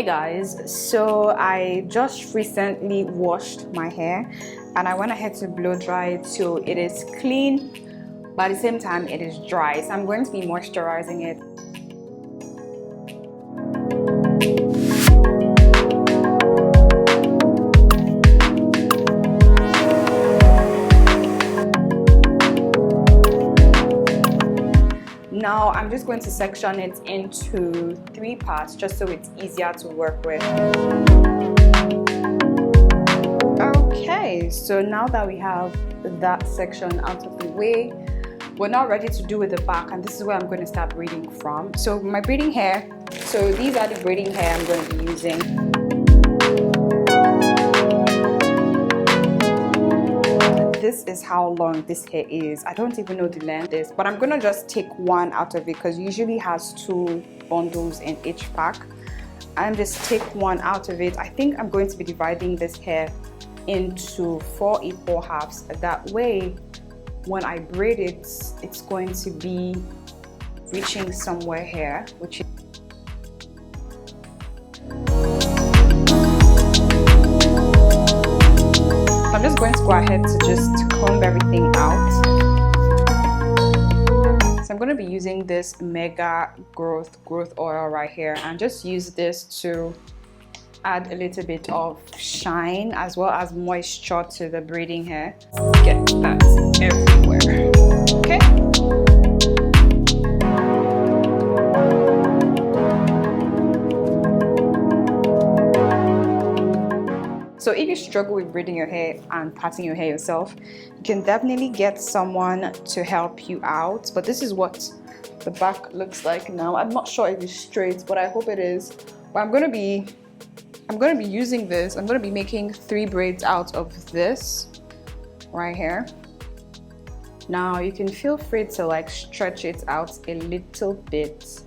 Hey guys, so I just recently washed my hair and I went ahead to blow dry it so it is clean, but at the same time it is dry. So I'm going to be moisturizing it. Now I'm just going to section it into 3 parts just so it's easier to work with. Okay, so now that we have that section out of the way, we're now ready to do with the back, and this is where I'm going to start braiding from. So my braiding hair, so these are the braiding hair I'm going to be using. This is how long this hair is. I don't even know the length is, but I'm gonna just take one out of it because it usually has 2 bundles in each pack. And just take one out of it. I think I'm going to be dividing this hair into 4 equal halves. That way, when I braid it, it's going to be reaching somewhere here, which is I'm just going to go ahead to just comb everything out. So I'm going to be using this Mega Growth Oil right here and just use this to add a little bit of shine as well as moisture to the braiding hair. Get that everywhere. Okay. So if you struggle with braiding your hair and parting your hair yourself, you can definitely get someone to help you out. But this is what the back looks like now. I'm not sure if it's straight, but I hope it is. But I'm gonna be using this. I'm gonna be making 3 braids out of this right here. Now you can feel free to like stretch it out a little bit.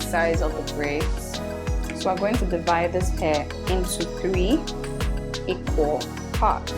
Size of the braids, so I'm going to divide this hair into 3 equal parts.